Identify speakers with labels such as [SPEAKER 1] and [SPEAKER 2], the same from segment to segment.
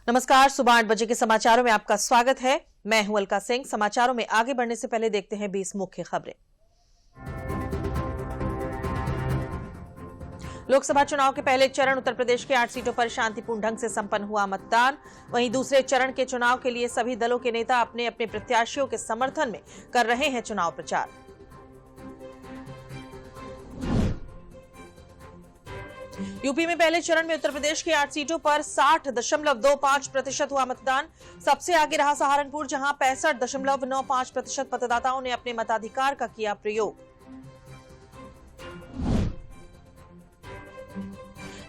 [SPEAKER 1] नमस्कार, सुबह 8 बजे के समाचारों में आपका स्वागत है। मैं हूं अलका सिंह। समाचारों में आगे बढ़ने से पहले देखते हैं 20 मुख्य खबरें। लोकसभा चुनाव के पहले चरण उत्तर प्रदेश के 8 सीटों पर शांतिपूर्ण ढंग से संपन्न हुआ मतदान। वहीं दूसरे चरण के चुनाव के लिए सभी दलों के नेता अपने अपने प्रत्याशियों के समर्थन में कर रहे हैं चुनाव प्रचार। यूपी में पहले चरण में उत्तर प्रदेश की 8 सीटों पर 60.25% हुआ मतदान। सबसे आगे रहा सहारनपुर, जहां 65.95% मतदाताओं ने अपने मताधिकार का किया प्रयोग।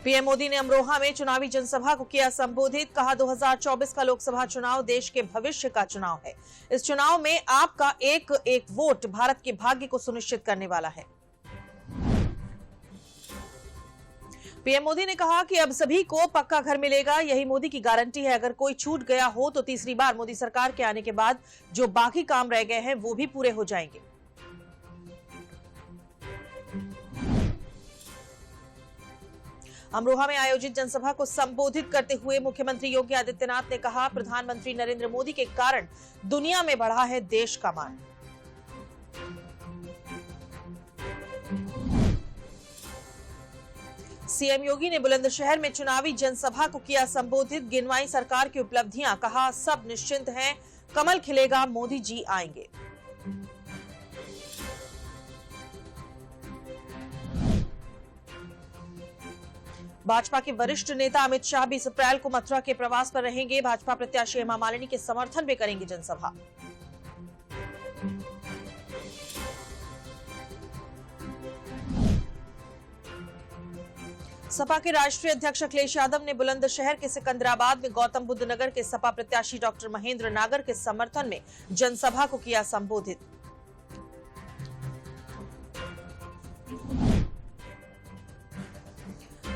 [SPEAKER 1] पीएम मोदी ने अमरोहा में चुनावी जनसभा को किया संबोधित। कहा, 2024 का लोकसभा चुनाव देश के भविष्य का चुनाव है। इस चुनाव में आपका एक एक वोट भारत के भाग्य को सुनिश्चित करने वाला है। पीएम मोदी ने कहा कि अब सभी को पक्का घर मिलेगा, यही मोदी की गारंटी है। अगर कोई छूट गया हो तो तीसरी बार मोदी सरकार के आने के बाद जो बाकी काम रह गए हैं वो भी पूरे हो जाएंगे। अमरोहा में आयोजित जनसभा को संबोधित करते हुए मुख्यमंत्री योगी आदित्यनाथ ने कहा, प्रधानमंत्री नरेंद्र मोदी के कारण दुनिया में बढ़ा है देश का मान। सीएम योगी ने बुलंदशहर में चुनावी जनसभा को किया संबोधित। गिनवाई सरकार की उपलब्धियां। कहा, सब निश्चिंत हैं, कमल खिलेगा, मोदी जी आएंगे। भाजपा के वरिष्ठ नेता अमित शाह 20 अप्रैल को मथुरा के प्रवास पर रहेंगे। भाजपा प्रत्याशी हेमा मालिनी के समर्थन में करेंगे जनसभा। सपा के राष्ट्रीय अध्यक्ष अखिलेश यादव ने बुलंदशहर के सिकंदराबाद में गौतम बुद्ध नगर के सपा प्रत्याशी डॉक्टर महेंद्र नागर के समर्थन में जनसभा को किया संबोधित।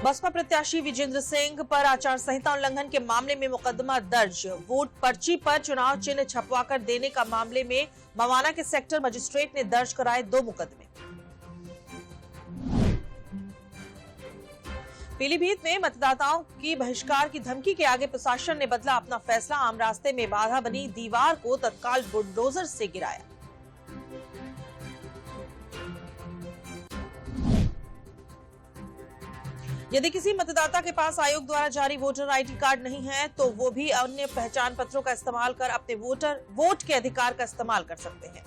[SPEAKER 1] बसपा प्रत्याशी विजेंद्र सिंह पर आचार संहिता उल्लंघन के मामले में मुकदमा दर्ज। वोट पर्ची पर चुनाव चिन्ह छपवाकर देने का मामले में मवाना के सेक्टर मजिस्ट्रेट ने दर्ज कराए 2 मुकदमे। पीलीभीत में मतदाताओं की बहिष्कार की धमकी के आगे प्रशासन ने बदला अपना फैसला। आम रास्ते में बाधा बनी दीवार को तत्काल बुलडोजर से गिराया। यदि किसी मतदाता के पास आयोग द्वारा जारी वोटर आईडी कार्ड नहीं है तो वो भी अन्य पहचान पत्रों का इस्तेमाल कर अपने वोट के अधिकार का इस्तेमाल कर सकते हैं।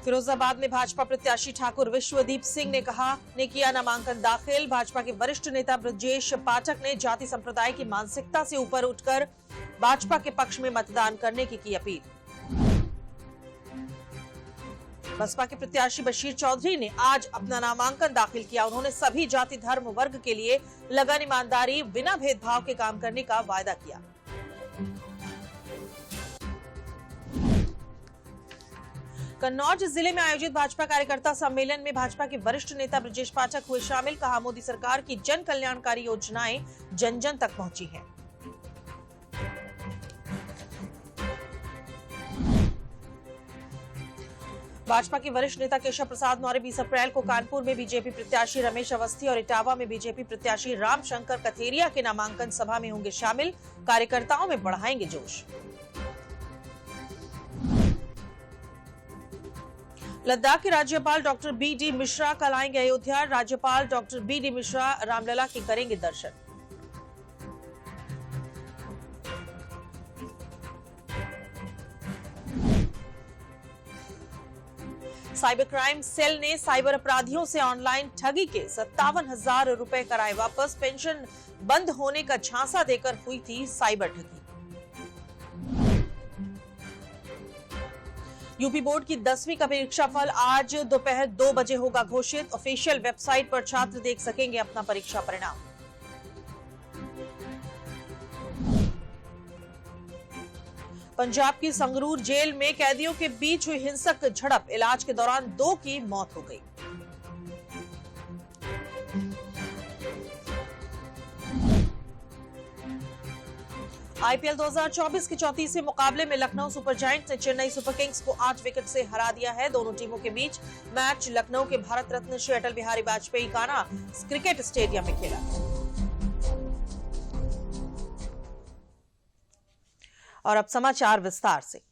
[SPEAKER 1] फिरोजाबाद में भाजपा प्रत्याशी ठाकुर विश्वदीप सिंह ने किया नामांकन दाखिल। भाजपा के वरिष्ठ नेता ब्रजेश पाठक ने जाति संप्रदाय की मानसिकता से ऊपर उठकर भाजपा के पक्ष में मतदान करने की अपील। बसपा के प्रत्याशी बशीर चौधरी ने आज अपना नामांकन दाखिल किया। उन्होंने सभी जाति धर्म वर्ग के लिए लगन ईमानदारी बिना भेदभाव के काम करने का वायदा किया। कन्नौज जिले में आयोजित भाजपा कार्यकर्ता सम्मेलन में भाजपा के वरिष्ठ नेता ब्रजेश पाठक हुए शामिल। कहा, मोदी सरकार की जन कल्याणकारी योजनाएं जन जन तक पहुंची हैं। भाजपा के वरिष्ठ नेता केशव प्रसाद मौर्य 20 अप्रैल को कानपुर में बीजेपी प्रत्याशी रमेश अवस्थी और इटावा में बीजेपी प्रत्याशी रामशंकर कथेरिया के नामांकन सभा में होंगे शामिल। कार्यकर्ताओं में बढ़ाएंगे जोश। लद्दाख के राज्यपाल डॉक्टर बी.डी. मिश्रा कल आएंगे अयोध्या। राज्यपाल डॉक्टर बी.डी. मिश्रा रामलला के करेंगे दर्शन। साइबर क्राइम सेल ने साइबर अपराधियों से ऑनलाइन ठगी के 57,000 रुपए कराए वापस। पेंशन बंद होने का झांसा देकर हुई थी साइबर ठगी। यूपी बोर्ड की 10वीं का परीक्षा फल आज दोपहर 2 बजे होगा घोषित। ऑफिशियल वेबसाइट पर छात्र देख सकेंगे अपना परीक्षा परिणाम। पंजाब की संगरूर जेल में कैदियों के बीच हुई हिंसक झड़प। इलाज के दौरान 2 की मौत हो गई। आईपीएल 2024 के 34वें मुकाबले में लखनऊ सुपर जायंट्स ने चेन्नई सुपर किंग्स को 8 विकेट से हरा दिया है। दोनों टीमों के बीच मैच लखनऊ के भारत रत्न श्री अटल बिहारी वाजपेयी काना क्रिकेट स्टेडियम में खेला। और अब समाचार विस्तार से।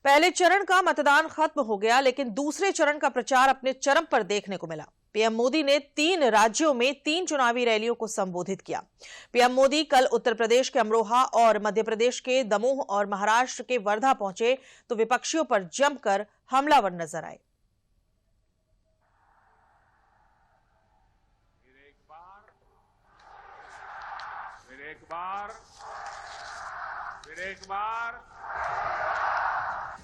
[SPEAKER 1] पहले चरण का मतदान खत्म हो गया, लेकिन दूसरे चरण का प्रचार अपने चरम पर देखने को मिला। पीएम मोदी ने 3 राज्यों में 3 चुनावी रैलियों को संबोधित किया। पीएम मोदी कल उत्तर प्रदेश के अमरोहा और मध्य प्रदेश के दमोह और महाराष्ट्र के वर्धा पहुंचे तो विपक्षियों पर जमकर हमलावर नजर आए।
[SPEAKER 2] फिर एक बार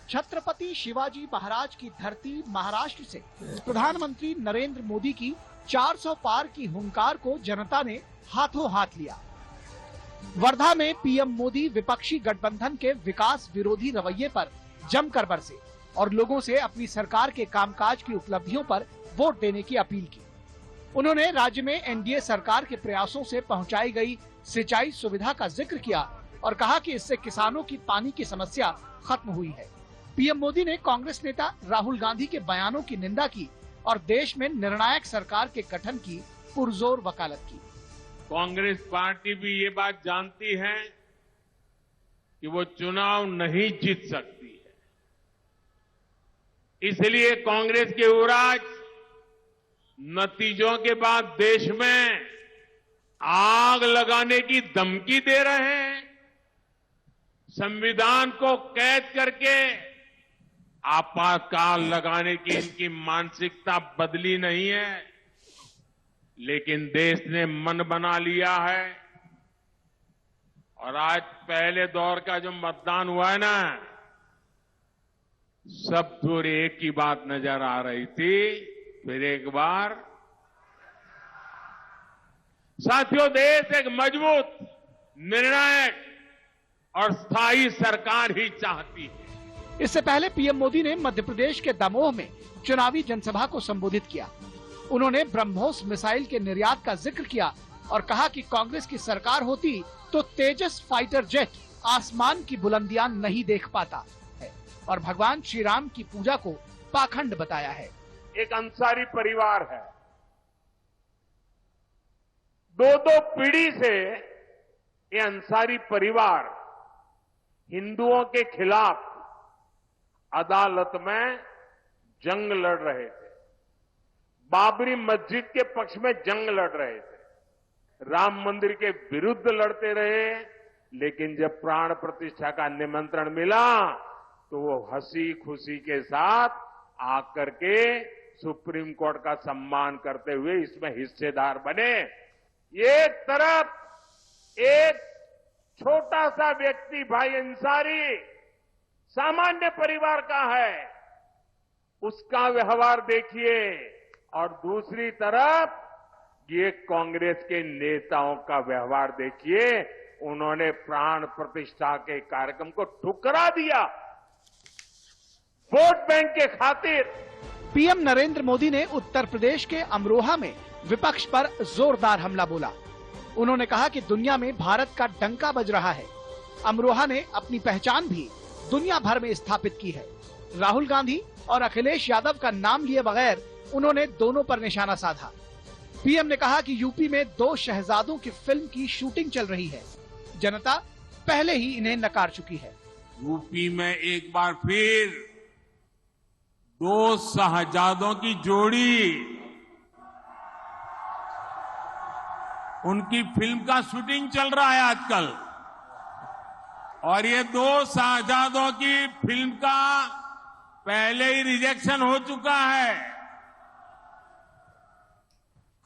[SPEAKER 3] छत्रपति शिवाजी महाराज की धरती महाराष्ट्र से प्रधानमंत्री नरेंद्र मोदी की 400 पार की हुंकार को जनता ने हाथों हाथ लिया। वर्धा में पीएम मोदी विपक्षी गठबंधन के विकास विरोधी रवैये पर जमकर बरसे और लोगों से अपनी सरकार के कामकाज की उपलब्धियों पर वोट देने की अपील की। उन्होंने राज्य में एनडीए सरकार के प्रयासों से पहुंचाई गई सिंचाई सुविधा का जिक्र किया और कहा कि इससे किसानों की पानी की समस्या खत्म हुई है। पीएम मोदी ने कांग्रेस नेता राहुल गांधी के बयानों की निंदा की और देश में निर्णायक सरकार के गठन की पुरजोर वकालत की।
[SPEAKER 2] कांग्रेस पार्टी भी ये बात जानती है कि वो चुनाव नहीं जीत सकती है, इसलिए कांग्रेस के युवराज नतीजों के बाद देश में आग लगाने की धमकी दे रहे हैं। संविधान को कैद करके आपातकाल लगाने की इनकी मानसिकता बदली नहीं है, लेकिन देश ने मन बना लिया है। और आज पहले दौर का जो मतदान हुआ है ना, सब दूर एक ही बात नजर आ रही थी, फिर एक बार। साथियों, देश एक मजबूत, निर्णायक और स्थायी सरकार ही चाहती है।
[SPEAKER 3] इससे पहले पीएम मोदी ने मध्य प्रदेश के दमोह में चुनावी जनसभा को संबोधित किया। उन्होंने ब्रह्मोस मिसाइल के निर्यात का जिक्र किया और कहा कि कांग्रेस की सरकार होती तो तेजस फाइटर जेट आसमान की बुलंदियां नहीं देख पाता है और भगवान श्री राम की पूजा को पाखंड बताया है।
[SPEAKER 2] एक अंसारी परिवार है, 2 पीढ़ी से ये अंसारी परिवार हिंदुओं के खिलाफ अदालत में जंग लड़ रहे थे, बाबरी मस्जिद के पक्ष में जंग लड़ रहे थे, राम मंदिर के विरुद्ध लड़ते रहे, लेकिन जब प्राण प्रतिष्ठा का निमंत्रण मिला तो वो हंसी खुशी के साथ आकर के सुप्रीम कोर्ट का सम्मान करते हुए इसमें हिस्सेदार बने। एक तरफ एक छोटा सा व्यक्ति भाई अंसारी सामान्य परिवार का है, उसका व्यवहार देखिए, और दूसरी तरफ ये कांग्रेस के नेताओं का व्यवहार देखिए। उन्होंने प्राण प्रतिष्ठा के कार्यक्रम को ठुकरा दिया वोट बैंक के खातिर।
[SPEAKER 3] पीएम नरेंद्र मोदी ने उत्तर प्रदेश के अमरोहा में विपक्ष पर जोरदार हमला बोला। उन्होंने कहा कि दुनिया में भारत का डंका बज रहा है। अमरोहा ने अपनी पहचान भी दुनिया भर में स्थापित की है। राहुल गांधी और अखिलेश यादव का नाम लिए बगैर उन्होंने दोनों पर निशाना साधा। पीएम ने कहा कि यूपी में 2 शहजादों की फिल्म की शूटिंग चल रही है, जनता पहले ही इन्हें नकार चुकी है।
[SPEAKER 2] यूपी में एक बार फिर 2 शहजादों की जोड़ी, उनकी फिल्म का शूटिंग चल रहा है आजकल, और ये 2 शहजादों की फिल्म का पहले ही रिजेक्शन हो चुका है।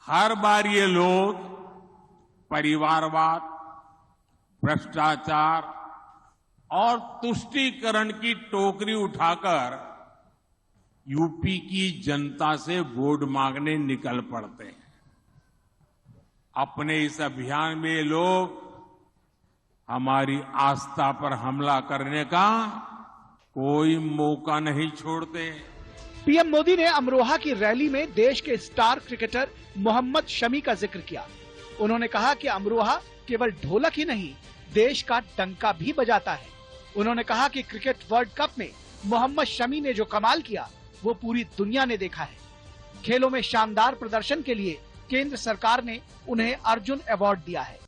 [SPEAKER 2] हर बार ये लोग परिवारवाद, भ्रष्टाचार और तुष्टीकरण की टोकरी उठाकर यूपी की जनता से वोट मांगने निकल पड़ते हैं। अपने इस अभियान में ये लोग हमारी आस्था पर हमला करने का कोई मौका नहीं छोड़ते।
[SPEAKER 3] पीएम मोदी ने अमरोहा की रैली में देश के स्टार क्रिकेटर मोहम्मद शमी का जिक्र किया। उन्होंने कहा कि अमरोहा केवल ढोलक ही नहीं, देश का डंका भी बजाता है। उन्होंने कहा कि क्रिकेट वर्ल्ड कप में मोहम्मद शमी ने जो कमाल किया वो पूरी दुनिया ने देखा है। खेलों में शानदार प्रदर्शन के लिए केंद्र सरकार ने उन्हें अर्जुन अवार्ड दिया है।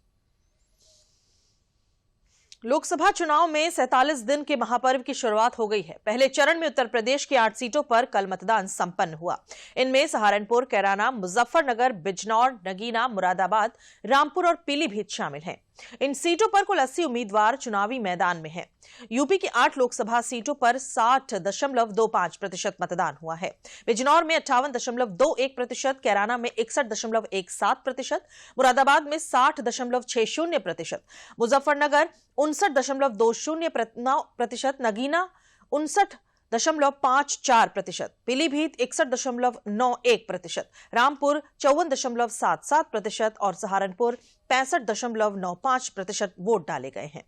[SPEAKER 1] लोकसभा चुनाव में 47 दिन के महापर्व की शुरुआत हो गई है। पहले चरण में उत्तर प्रदेश की 8 सीटों पर कल मतदान संपन्न हुआ। इनमें सहारनपुर, कैराना, मुजफ्फरनगर, बिजनौर, नगीना, मुरादाबाद, रामपुर और पीलीभीत शामिल हैं। इन सीटों पर कुल 80 उम्मीदवार चुनावी मैदान में हैं। यूपी की 8 लोकसभा सीटों पर 60.25% मतदान हुआ है। बिजनौर में 58.21%, कैराना में 61.17%, मुरादाबाद में 60.60%, मुजफ्फरनगर 59.20%, नगीना 59.54%, पीलीभीत 61.91%, रामपुर 54.77% और सहारनपुर 65.95% वोट डाले गए हैं।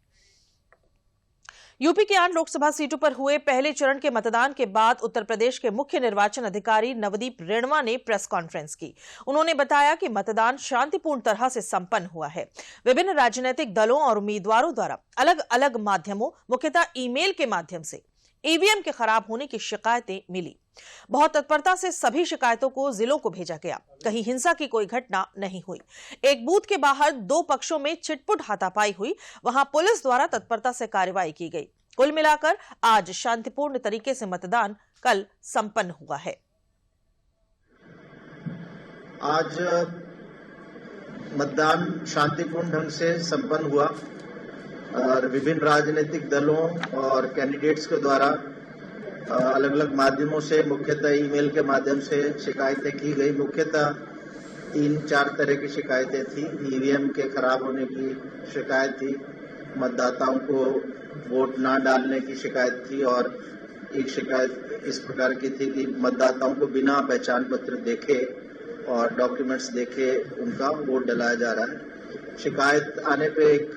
[SPEAKER 1] यूपी की 8 लोकसभा सीटों पर हुए पहले चरण के मतदान के बाद उत्तर प्रदेश के मुख्य निर्वाचन अधिकारी नवदीप रेणवा ने प्रेस कॉन्फ्रेंस की। उन्होंने बताया कि मतदान शांतिपूर्ण तरह से संपन्न हुआ है। विभिन्न राजनीतिक दलों और उम्मीदवारों द्वारा अलग अलग माध्यमों, मुख्यतः ईमेल के माध्यम से ईवीएम के खराब होने की शिकायतें मिली। बहुत तत्परता से सभी शिकायतों को जिलों को भेजा गया। कहीं हिंसा की कोई घटना नहीं हुई। एक बूथ के बाहर 2 पक्षों में छिटपुट हाथापाई हुई, वहां पुलिस द्वारा तत्परता से कार्रवाई की गई। कुल मिलाकर आज शांतिपूर्ण तरीके से मतदान कल संपन्न हुआ है।
[SPEAKER 4] आज मतदान शांतिपूर्ण ढंग से संपन्न हुआ और विभिन्न राजनीतिक दलों और कैंडिडेट्स के द्वारा अलग अलग माध्यमों से, मुख्यतः ईमेल के माध्यम से शिकायतें की गई। मुख्यतः 3-4 तरह की शिकायतें थी। ईवीएम के खराब होने की शिकायत थी, मतदाताओं को वोट ना डालने की शिकायत थी और एक शिकायत इस प्रकार की थी कि मतदाताओं को बिना पहचान पत्र देखे और डॉक्यूमेंट्स देखे उनका वोट डलाया जा रहा है। शिकायत आने पे एक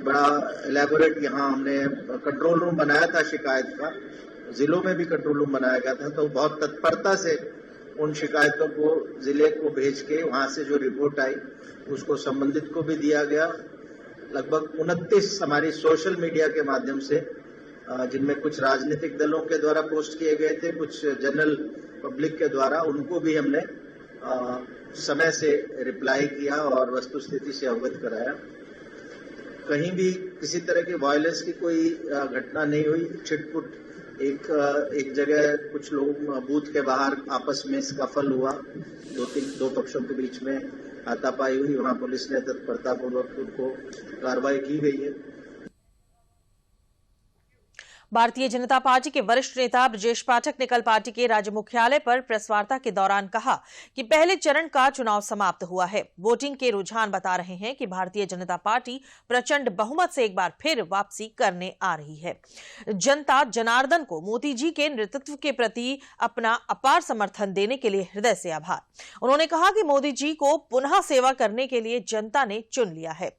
[SPEAKER 4] बड़ा एलैबोरेट यहाँ हमने कंट्रोल रूम बनाया था शिकायत का। जिलों में भी कंट्रोल रूम बनाया गया था, तो बहुत तत्परता से उन शिकायतों को जिले को भेज के वहां से जो रिपोर्ट आई उसको संबंधित को भी दिया गया। लगभग 29 हमारी सोशल मीडिया के माध्यम से, जिनमें कुछ राजनीतिक दलों के द्वारा पोस्ट किए गए थे, कुछ जनरल पब्लिक के द्वारा, उनको भी हमने समय से रिप्लाई किया और वस्तुस्थिति से अवगत कराया। कहीं भी किसी तरह की वायलेंस की कोई घटना नहीं हुई। छिटपुट एक जगह कुछ लोग बूथ के बाहर आपस में स्कफल हुआ, 2 पक्षों के बीच में हाथापाई हुई, वहां पुलिस ने तत्परतापूर्वक उनको कार्रवाई की गई है।
[SPEAKER 1] भारतीय जनता पार्टी के वरिष्ठ नेता ब्रजेश पाठक ने कल पार्टी के राज्य मुख्यालय पर प्रेस वार्ता के दौरान कहा कि पहले चरण का चुनाव समाप्त हुआ है। वोटिंग के रुझान बता रहे हैं कि भारतीय जनता पार्टी प्रचंड बहुमत से एक बार फिर वापसी करने आ रही है। जनता जनार्दन को मोदी जी के नेतृत्व के प्रति अपना अपार समर्थन देने के लिए हृदय से आभार। उन्होंने कहा कि मोदी जी को पुनः सेवा करने के लिए जनता ने चुन लिया है।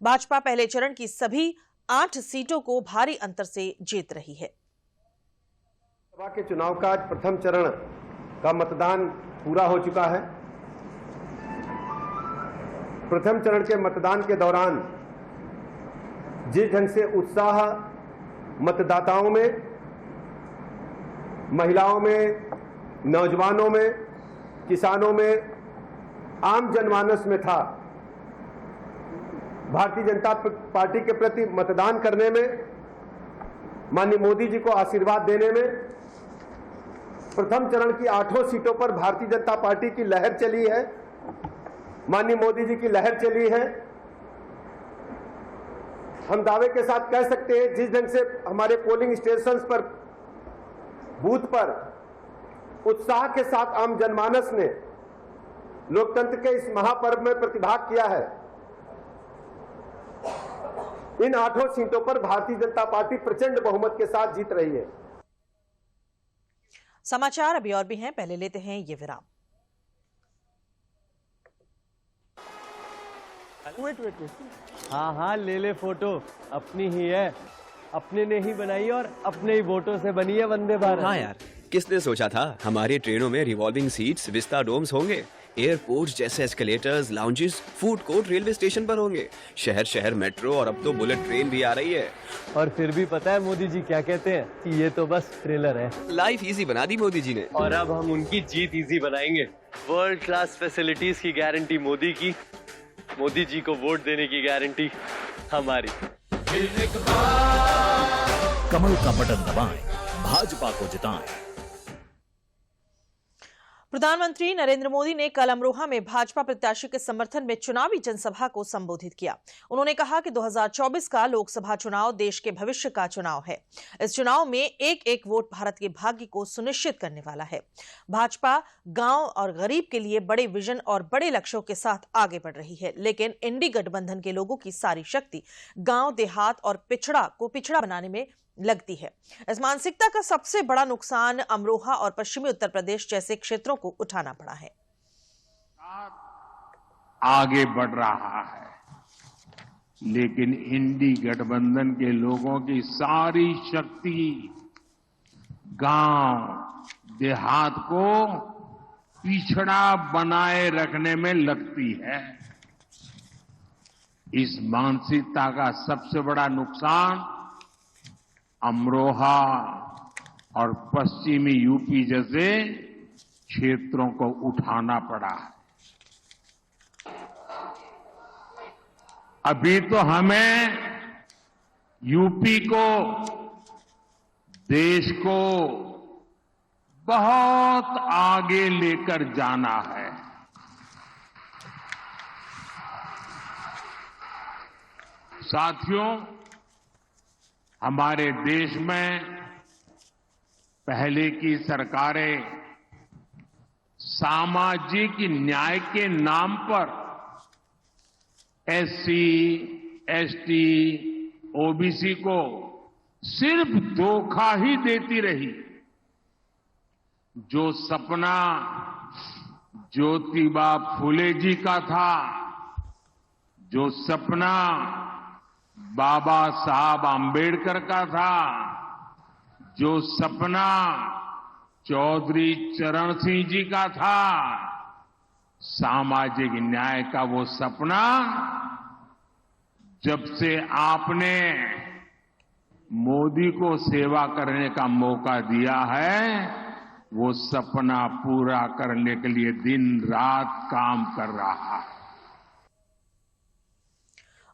[SPEAKER 1] भाजपा पहले चरण की सभी 8 सीटों को भारी अंतर से जीत रही है।
[SPEAKER 5] लोकसभा के चुनाव का आज प्रथम चरण का मतदान पूरा हो चुका है। प्रथम चरण के मतदान के दौरान जिस ढंग से उत्साह मतदाताओं में, महिलाओं में, नौजवानों में, किसानों में, आम जनमानस में था, भारतीय जनता पार्टी के प्रति मतदान करने में, माननीय मोदी जी को आशीर्वाद देने में, प्रथम चरण की 8 सीटों पर भारतीय जनता पार्टी की लहर चली है, माननीय मोदी जी की लहर चली है। हम दावे के साथ कह सकते हैं, जिस ढंग से हमारे पोलिंग स्टेशंस पर, बूथ पर उत्साह के साथ आम जनमानस ने लोकतंत्र के इस महापर्व में प्रतिभाग किया है, इन 8 सीटों पर भारतीय जनता पार्टी प्रचंड बहुमत के साथ जीत रही है।
[SPEAKER 1] समाचार अभी और भी हैं, पहले लेते हैं ये विराम।
[SPEAKER 6] वेट। हाँ ले फोटो, अपनी ही है, अपने ने ही बनाई और अपने ही वोटों से बनी है वंदे भारत।
[SPEAKER 7] हाँ यार, किसने सोचा था हमारी ट्रेनों में रिवॉल्विंग सीट्स, विस्टा डोम्स होंगे। एयरपोर्ट जैसे escalators, lounges, food court railway station पर होंगे। शहर शहर मेट्रो और अब तो बुलेट ट्रेन भी आ रही है।
[SPEAKER 6] और फिर भी पता है मोदी जी क्या कहते हैं कि ये तो बस ट्रेलर है।
[SPEAKER 7] लाइफ इजी बना दी मोदी जी ने।
[SPEAKER 6] और अब हम उनकी जीत इजी बनाएंगे। वर्ल्ड क्लास फैसिलिटीज की गारंटी मोदी की, मोदी जी को वोट देने की गारंटी हमारी।
[SPEAKER 8] कमल का बटन दबाएं, भाजपा को जिताएं।
[SPEAKER 1] प्रधानमंत्री नरेंद्र मोदी ने कल अमरोहा में भाजपा प्रत्याशी के समर्थन में चुनावी जनसभा को संबोधित किया। उन्होंने कहा कि 2024 का लोकसभा चुनाव देश के भविष्य का चुनाव है। इस चुनाव में एक एक वोट भारत के भाग्य को सुनिश्चित करने वाला है। भाजपा गांव और गरीब के लिए बड़े विजन और बड़े लक्ष्यों के साथ आगे बढ़ रही है, लेकिन इंडी गठबंधन के लोगों की सारी शक्ति गांव, देहात और पिछड़ा बनाने में लगती है। इस मानसिकता का सबसे बड़ा नुकसान अमरोहा और पश्चिमी उत्तर प्रदेश जैसे क्षेत्रों को उठाना पड़ा है।
[SPEAKER 2] आगे बढ़ रहा है, लेकिन इंडी गठबंधन के लोगों की सारी शक्ति गांव, देहात को पिछड़ा बनाए रखने में लगती है। इस मानसिकता का सबसे बड़ा नुकसान अमरोहा और पश्चिमी यूपी जैसे क्षेत्रों को उठाना पड़ा है। अभी तो हमें यूपी को, देश को बहुत आगे लेकर जाना है। साथियों, हमारे देश में पहले की सरकारें सामाजिक न्याय के नाम पर एससी, एसटी, ओबीसी को सिर्फ धोखा ही देती रही। जो सपना ज्योतिबा फुले जी का था, जो सपना बाबा साहब आम्बेडकर का था, जो सपना चौधरी चरण सिंह जी का था, सामाजिक न्याय का वो सपना जब से आपने मोदी को सेवा करने का मौका दिया है, वो सपना पूरा करने के लिए दिन रात काम कर रहा है।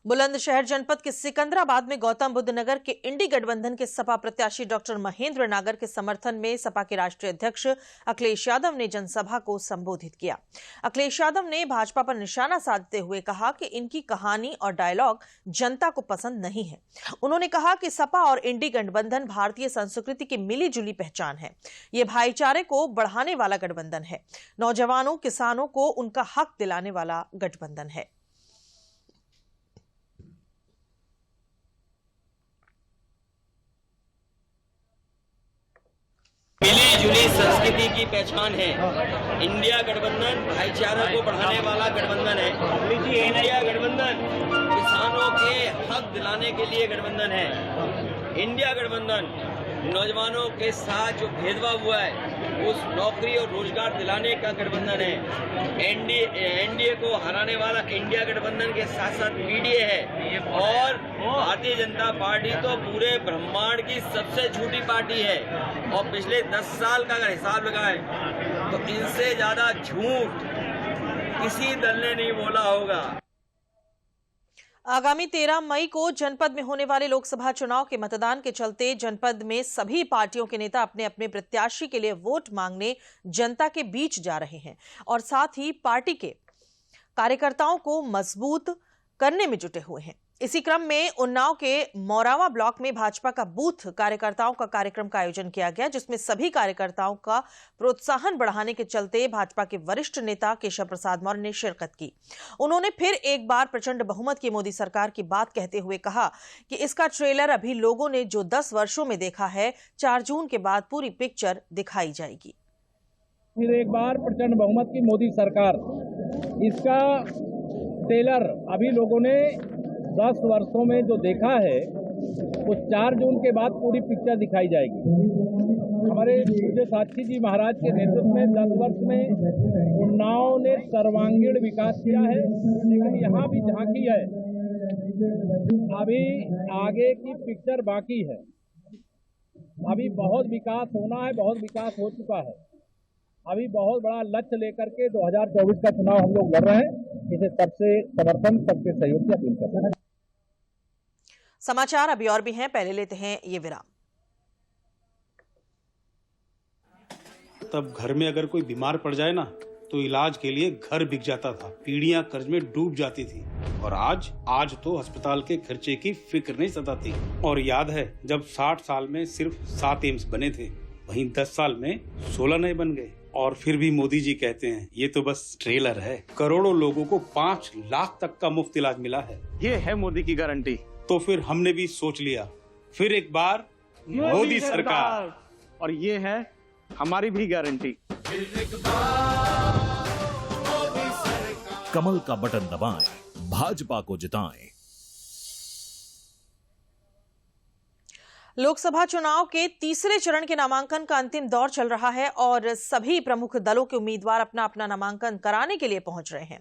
[SPEAKER 1] बुलंदशहर जनपद के सिकंदराबाद में गौतम बुद्ध नगर के इंडी गठबंधन के सपा प्रत्याशी डॉक्टर महेंद्र नागर के समर्थन में सपा के राष्ट्रीय अध्यक्ष अखिलेश यादव ने जनसभा को संबोधित किया। अखिलेश यादव ने भाजपा पर निशाना साधते हुए कहा कि इनकी कहानी और डायलॉग जनता को पसंद नहीं है। उन्होंने कहा कि सपा और इंडी गठबंधन भारतीय संस्कृति की मिली जुली पहचान है। ये भाईचारे को बढ़ाने वाला गठबंधन है। नौजवानों, किसानों को उनका हक दिलाने वाला गठबंधन है।
[SPEAKER 9] मिली जुली संस्कृति की पहचान है। इंडिया गठबंधन भाईचारा को बढ़ाने वाला गठबंधन है। इंडिया गठबंधन किसानों के हक दिलाने के लिए गठबंधन है। इंडिया गठबंधन नौजवानों के साथ जो भेदभाव हुआ है उस नौकरी और रोजगार दिलाने का गठबंधन है। एनडीए को हराने वाला इंडिया गठबंधन के साथ साथ पीडीए है। और भारतीय जनता पार्टी तो पूरे ब्रह्मांड की सबसे झूठी पार्टी है और पिछले 10 साल का अगर हिसाब लगाएं तो इनसे ज्यादा झूठ किसी दल ने नहीं बोला होगा।
[SPEAKER 1] आगामी 13 मई को जनपद में होने वाले लोकसभा चुनाव के मतदान के चलते जनपद में सभी पार्टियों के नेता अपने अपने प्रत्याशी के लिए वोट मांगने जनता के बीच जा रहे हैं और साथ ही पार्टी के कार्यकर्ताओं को मजबूत करने में जुटे हुए हैं। इसी क्रम में उन्नाव के मोरावा ब्लॉक में भाजपा का बूथ कार्यकर्ताओं का कार्यक्रम का आयोजन किया गया, जिसमें सभी कार्यकर्ताओं का प्रोत्साहन बढ़ाने के चलते भाजपा के वरिष्ठ नेता केशव प्रसाद मौर्य ने शिरकत की। उन्होंने फिर एक बार प्रचंड बहुमत की मोदी सरकार की बात कहते हुए कहा कि इसका ट्रेलर अभी लोगों ने जो 10 वर्षों में देखा है, 4 जून के बाद पूरी पिक्चर दिखाई जाएगी।
[SPEAKER 10] फिर एक बार प्रचंड बहुमत की मोदी सरकार, इसका ट्रेलर अभी लोगों ने 10 वर्षों में जो देखा है वो 4 जून के बाद पूरी पिक्चर दिखाई जाएगी। हमारे पूज्य साक्षी जी महाराज के नेतृत्व में 10 वर्ष में उन्नाव ने सर्वांगीण विकास किया है, लेकिन यहाँ भी झांकी है, अभी आगे की पिक्चर बाकी है। अभी बहुत विकास होना है, बहुत विकास हो चुका है। अभी बहुत बड़ा लक्ष्य लेकर के 2024 का चुनाव हम लोग लड़ रहे हैं। इसे सबसे समर्थन, सबके सहयोग की अपील करते हैं।
[SPEAKER 1] समाचार अभी और भी हैं, पहले लेते हैं ये विराम।
[SPEAKER 11] तब घर में अगर कोई बीमार पड़ जाए ना तो इलाज के लिए घर बिक जाता था, पीढ़ियां कर्ज में डूब जाती थी। और आज तो अस्पताल के खर्चे की फिक्र नहीं सताती। और याद है जब 60 साल में सिर्फ 7 एम्स बने थे, वहीं 10 साल में 16 नए बन गए। और फिर भी मोदी जी कहते हैं ये तो बस ट्रेलर है। करोड़ों लोगों को 5 लाख तक का मुफ्त इलाज मिला है।
[SPEAKER 6] ये है मोदी की गारंटी।
[SPEAKER 11] तो फिर हमने भी सोच लिया, फिर एक बार मोदी सरकार।
[SPEAKER 6] और ये है हमारी भी गारंटी।
[SPEAKER 8] कमल का बटन दबाएं, भाजपा को जिताएं।
[SPEAKER 1] लोकसभा चुनाव के तीसरे चरण के नामांकन का अंतिम दौर चल रहा है और सभी प्रमुख दलों के उम्मीदवार अपना अपना नामांकन कराने के लिए पहुंच रहे हैं।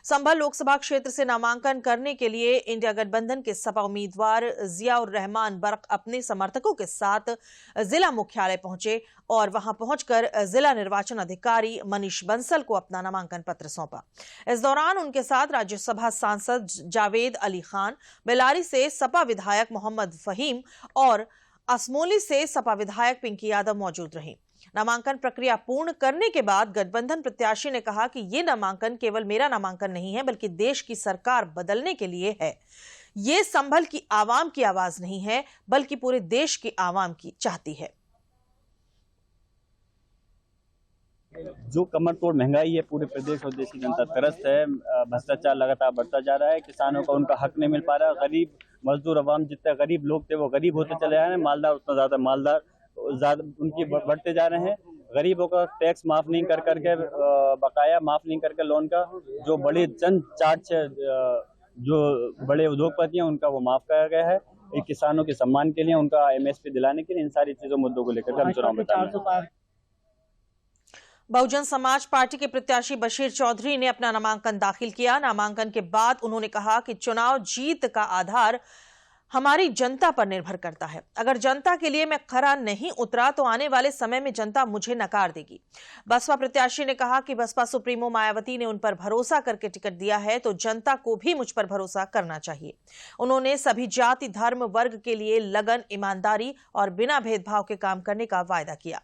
[SPEAKER 1] संभल लोकसभा क्षेत्र से नामांकन करने के लिए इंडिया गठबंधन के सपा उम्मीदवार जियाउर रहमान बर्क अपने समर्थकों के साथ जिला मुख्यालय पहुंचे और वहां पहुंचकर जिला निर्वाचन अधिकारी मनीष बंसल को अपना नामांकन पत्र सौंपा। इस दौरान उनके साथ राज्यसभा सांसद जावेद अली खान, बेलारी से सपा विधायक मोहम्मद फहीम और असमोली से सपा विधायक पिंकी यादव मौजूद रहीं। नामांकन प्रक्रिया पूर्ण करने के बाद गठबंधन प्रत्याशी ने कहा कि ये नामांकन केवल मेरा नामांकन नहीं है, बल्कि देश की सरकार बदलने के लिए है। ये संभल की आवाम की आवाज नहीं है, बल्कि पूरे देश की आवाम की चाहती है।
[SPEAKER 12] जो कमर तोड़ महंगाई है, पूरे प्रदेश और देश की जनता त्रस्त है। भ्रष्टाचार लगातार बढ़ता जा रहा है। किसानों को उनका हक नहीं मिल पा रहा। गरीब मजदूर अवाम, जितने गरीब लोग थे वो गरीब होते चले जा रहे हैं। मालदार उतना ज्यादा मालदार ज्यादा उनकी बढ़ते जा रहे हैं। गरीबों का टैक्स माफ नहीं कर करके, बकाया माफ नहीं करके लोन का, जो बड़े चंद चार्ज जो बड़े उद्योगपति हैं उनका वो माफ किया गया है। किसानों के सम्मान के लिए, उनका MSP दिलाने के लिए, इन सारी चीजों मुद्दों को लेकर हम चुनाव में।
[SPEAKER 1] बहुजन समाज पार्टी के प्रत्याशी बशीर चौधरी ने अपना नामांकन दाखिल किया। नामांकन के बाद उन्होंने कहा कि चुनाव जीत का आधार हमारी जनता पर निर्भर करता है। अगर जनता के लिए मैं खरा नहीं उतरा तो आने वाले समय में जनता मुझे नकार देगी। बसपा प्रत्याशी ने कहा कि बसपा सुप्रीमो मायावती ने उन पर भरोसा करके टिकट दिया है, तो जनता को भी मुझ पर भरोसा करना चाहिए। उन्होंने सभी जाति, धर्म, वर्ग के लिए लगन, ईमानदारी और बिना भेदभाव के काम करने का वायदा किया।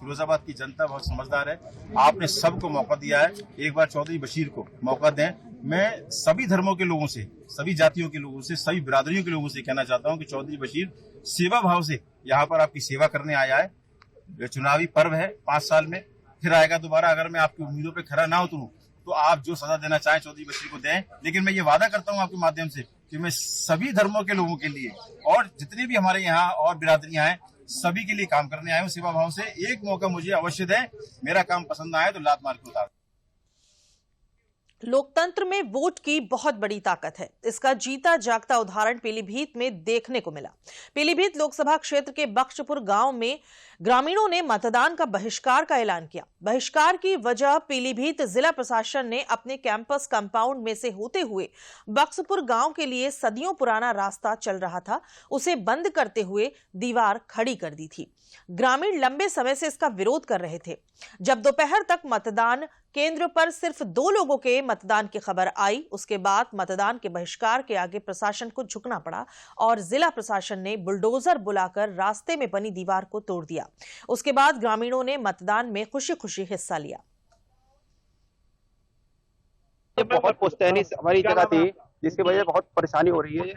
[SPEAKER 13] फिरोजाबाद की जनता बहुत समझदार है। आपने सबको मौका दिया है, एक बार चौधरी बशीर को मौका दें। मैं सभी धर्मों के लोगों से, सभी जातियों के लोगों से, सभी बिरादरियों के लोगों से कहना चाहता हूं कि चौधरी बशीर सेवा भाव से यहाँ पर आपकी सेवा करने आया है। चुनावी पर्व है, 5 साल में फिर आएगा दोबारा। अगर मैं आपकी उम्मीदों पर खरा ना उतरूं तो आप जो सजा देना चाहें चौधरी बशीर को दें। लेकिन मैं ये वादा करता हूं आपके माध्यम से कि मैं सभी धर्मों के लोगों के लिए और जितने भी हमारे यहाँ और बिरादरियां हैं सभी के लिए काम करने आए हूं सेवा भाव से। एक मौका मुझे अवश्य दें, मेरा काम पसंद आए तो लात मार के उतार।
[SPEAKER 1] लोकतंत्र में वोट की बहुत बड़ी ताकत है। इसका जीता जागता उदाहरण पीलीभीत में देखने को मिला। पीलीभीत लोकसभा क्षेत्र के बख्शपुर गांव में ग्रामीणों ने मतदान का बहिष्कार का ऐलान किया। बहिष्कार की वजह पीलीभीत जिला प्रशासन ने अपने कैंपस कंपाउंड में से होते हुए बख्शपुर गांव के लिए सदियों पुराना रास्ता चल रहा था, उसे बंद करते हुए दीवार खड़ी कर दी थी। ग्रामीण लंबे समय से इसका विरोध कर रहे थे। जब दोपहर तक मतदान केंद्र पर सिर्फ 2 लोगों के मतदान की खबर आई, उसके बाद मतदान के बहिष्कार के आगे प्रशासन को झुकना पड़ा और जिला प्रशासन ने बुलडोजर बुलाकर रास्ते में बनी दीवार को तोड़ दिया। उसके बाद ग्रामीणों ने मतदान में खुशी खुशी हिस्सा लिया।
[SPEAKER 14] ये बहुत पुश्तैनी हमारी जगह थी, जिसकी वजह से बहुत परेशानी हो रही है।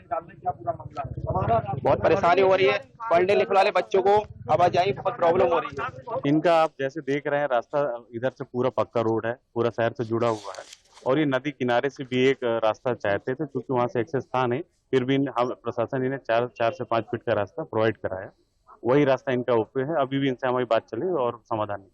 [SPEAKER 14] बहुत परेशानी हो रही है, पढ़ने लिखने वाले बच्चों को आवाजाही बहुत प्रॉब्लम हो रही है।
[SPEAKER 15] इनका आप जैसे देख रहे हैं रास्ता इधर से पूरा पक्का रोड है, पूरा शहर से जुड़ा हुआ है। और ये नदी किनारे से भी एक रास्ता चाहते थे, क्योंकि वहां से एक्सेस था नहीं। फिर भी हम प्रशासन इन्हें 4 से 5 फीट का रास्ता प्रोवाइड कराया। वही रास्ता इनका ओपन है। अभी भी इनसे हमारी बात चली और समाधान नहीं।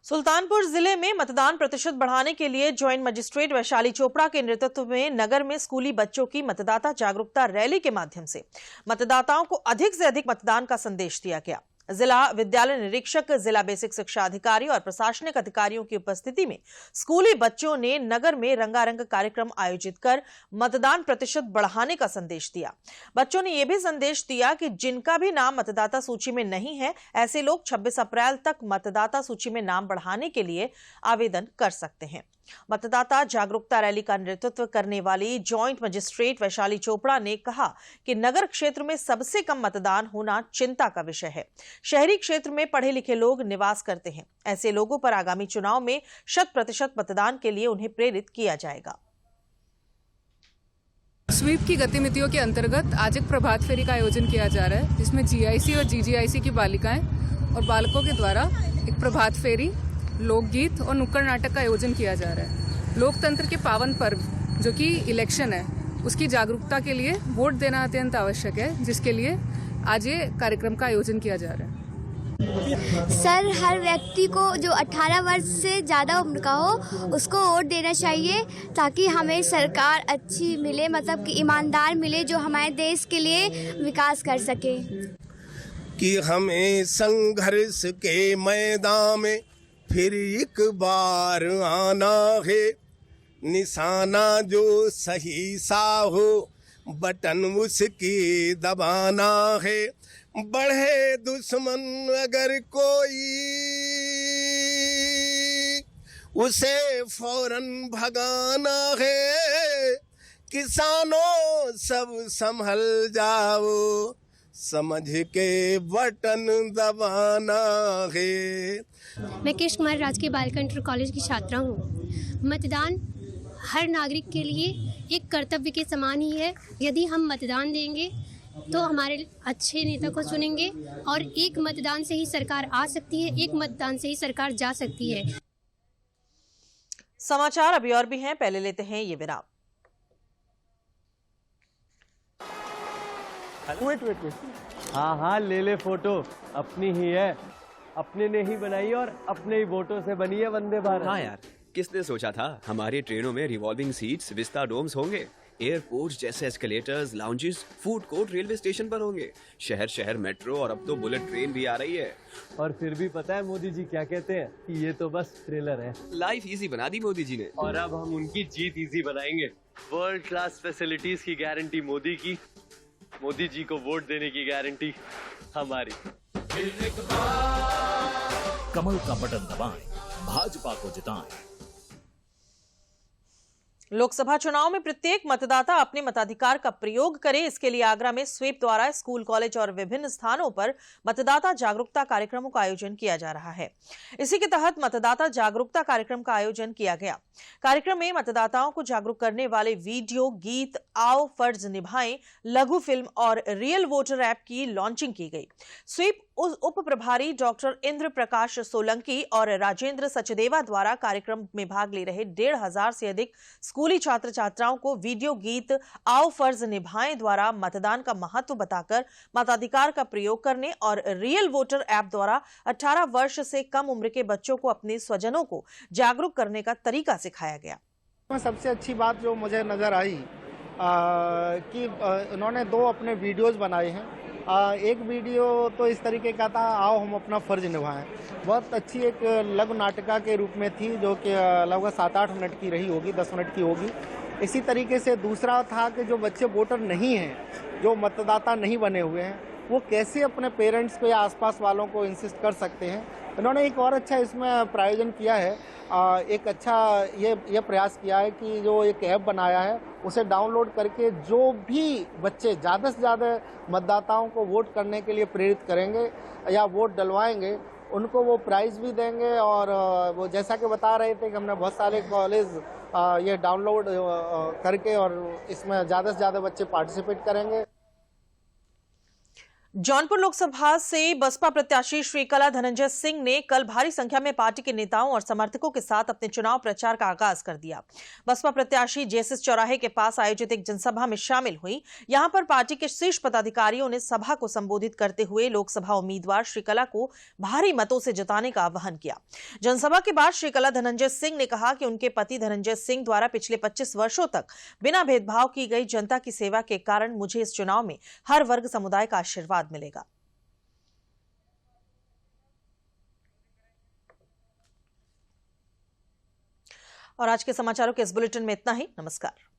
[SPEAKER 1] सुल्तानपुर जिले में मतदान प्रतिशत बढ़ाने के लिए ज्वाइंट मजिस्ट्रेट वैशाली चोपड़ा के नेतृत्व में नगर में स्कूली बच्चों की मतदाता जागरूकता रैली के माध्यम से मतदाताओं को अधिक से अधिक मतदान का संदेश दिया गया। जिला विद्यालय निरीक्षक, जिला बेसिक शिक्षा अधिकारी और प्रशासनिक अधिकारियों की उपस्थिति में स्कूली बच्चों ने नगर में रंगारंग कार्यक्रम आयोजित कर मतदान प्रतिशत बढ़ाने का संदेश दिया। बच्चों ने यह भी संदेश दिया कि जिनका भी नाम मतदाता सूची में नहीं है, ऐसे लोग 26 अप्रैल तक मतदाता सूची में नाम बढ़ाने के लिए आवेदन कर सकते हैं। मतदाता जागरूकता रैली का नेतृत्व करने वाली ज्वाइंट मजिस्ट्रेट वैशाली चोपड़ा ने कहा कि नगर क्षेत्र में सबसे कम मतदान होना चिंता का विषय है। शहरी क्षेत्र में पढ़े लिखे लोग निवास करते हैं। ऐसे लोगों पर आगामी चुनाव में 100% मतदान के लिए उन्हें प्रेरित किया जाएगा।
[SPEAKER 16] स्वीप की गतिविधियों के अंतर्गत आज एक प्रभात फेरी का आयोजन किया जा रहा है, जिसमें GIC और GGIC की बालिकाएं और बालकों के द्वारा एक प्रभात फेरी, लोकगीत और नुक्कड़ नाटक का आयोजन किया जा रहा है। लोकतंत्र के पावन पर्व जो कि इलेक्शन है, उसकी जागरूकता के लिए वोट देना अत्यंत आवश्यक है, जिसके लिए आज ये कार्यक्रम का आयोजन किया जा रहा है।
[SPEAKER 17] सर, हर व्यक्ति को जो 18 वर्ष से ज़्यादा उम्र का हो उसको वोट देना चाहिए, ताकि हमें सरकार अच्छी मिले, मतलब कि ईमानदार मिले, जो हमारे देश के लिए विकास कर सके।
[SPEAKER 18] कि हमें संघर्ष के मैदान में फिर एक बार आना है, निशाना जो सही सा हो बटन उसकी दबाना है। बढ़े दुश्मन अगर कोई उसे फौरन भगाना है। किसानों सब संभल जाओ, समझ के बटन दबाना है।
[SPEAKER 19] मैं कृष्ण कुमार राजकीय बालिका इंटर कॉलेज की छात्रा हूँ। मतदान हर नागरिक के लिए एक कर्तव्य के समान ही है। यदि हम मतदान देंगे तो हमारे अच्छे नेता को चुनेंगे, और एक मतदान से ही सरकार आ सकती है, एक मतदान से ही सरकार जा सकती है।
[SPEAKER 1] समाचार अभी और भी हैं, पहले लेते हैं ये विराम।
[SPEAKER 6] वेट। हाँ, ले फोटो, अपनी ही है, अपने ने ही बनाई और अपने ही वोटों से बनी है वंदे भारत।
[SPEAKER 7] हाँ यार, किसने सोचा था हमारी ट्रेनों में रिवॉल्विंग सीट्स, विस्टा डोम्स होंगे। एयरपोर्ट जैसे escalators, lounges, food court railway station पर होंगे। शहर शहर मेट्रो और अब तो बुलेट ट्रेन भी आ रही है।
[SPEAKER 6] और फिर भी पता है मोदी जी क्या कहते हैं कि ये तो बस ट्रेलर है।
[SPEAKER 7] लाइफ इजी बना दी मोदी जी ने,
[SPEAKER 6] और अब हम उनकी जीत इजी बनाएंगे। वर्ल्ड क्लास फैसिलिटीज की गारंटी मोदी की, मोदी जी को वोट देने की गारंटी हमारी।
[SPEAKER 8] कमल का बटन दबाएं, भाजपा को जिताएं।
[SPEAKER 1] लोकसभा चुनाव में प्रत्येक मतदाता अपने मताधिकार का प्रयोग करे, इसके लिए आगरा में स्वीप द्वारा स्कूल, कॉलेज और विभिन्न स्थानों पर मतदाता जागरूकता कार्यक्रमों का आयोजन किया जा रहा है। इसी के तहत मतदाता जागरूकता कार्यक्रम का आयोजन किया गया। कार्यक्रम में मतदाताओं को जागरूक करने वाले वीडियो, गीत, आओ फर्ज निभाएं, लघु फिल्म और रियल वोटर ऐप की लॉन्चिंग की गई। स्वीप उप प्रभारी डॉक्टर इंद्र प्रकाश सोलंकी और राजेंद्र सचदेवा द्वारा कार्यक्रम में भाग ले रहे 1,500 से अधिक स्कूली छात्र छात्राओं को वीडियो गीत आओ फर्ज निभाएं द्वारा मतदान का महत्व बताकर मताधिकार का प्रयोग करने और रियल वोटर ऐप द्वारा 18 वर्ष से कम उम्र के बच्चों को अपने स्वजनों को जागरूक करने का तरीका सिखाया गया।
[SPEAKER 3] सबसे अच्छी बात जो मुझे नजर आई कि उन्होंने 2 अपने वीडियोस बनाए हैं। एक वीडियो तो इस तरीके का था, आओ हम अपना फर्ज निभाएं। बहुत अच्छी एक लघु नाटिका के रूप में थी, जो कि लगभग 7-8 मिनट की रही होगी, 10 मिनट की होगी। इसी तरीके से दूसरा था कि जो बच्चे वोटर नहीं हैं, जो मतदाता नहीं बने हुए हैं, वो कैसे अपने पेरेंट्स को या आसपास वालों को इंसिस्ट कर सकते हैं। इन्होंने एक और अच्छा इसमें प्रायोजन किया है, एक अच्छा ये प्रयास किया है कि जो एक ऐप बनाया है उसे डाउनलोड करके जो भी बच्चे ज़्यादा से ज़्यादा मतदाताओं को वोट करने के लिए प्रेरित करेंगे या वोट डलवाएंगे, उनको वो प्राइज़ भी देंगे। और वो जैसा कि बता रहे थे कि हमने बहुत सारे कॉलेज ये डाउनलोड करके और इसमें ज़्यादा से ज़्यादा बच्चे पार्टिसिपेट करेंगे।
[SPEAKER 1] जौनपुर लोकसभा से बसपा प्रत्याशी श्रीकला धनंजय सिंह ने कल भारी संख्या में पार्टी के नेताओं और समर्थकों के साथ अपने चुनाव प्रचार का आगाज कर दिया। बसपा प्रत्याशी जेएसएस चौराहे के पास आयोजित एक जनसभा में शामिल हुई। यहां पर पार्टी के शीर्ष पदाधिकारियों ने सभा को संबोधित करते हुए लोकसभा उम्मीदवार श्रीकला को भारी मतों से जिताने का आह्वान किया। जनसभा के बाद श्रीकला धनंजय सिंह ने कहा कि उनके पति धनंजय सिंह द्वारा पिछले 25 वर्षों तक बिना भेदभाव की गई जनता की सेवा के कारण मुझे इस चुनाव में हर वर्ग समुदाय का आशीर्वाद मिलेगा। और आज के समाचारों के इस बुलेटिन में इतना ही। नमस्कार।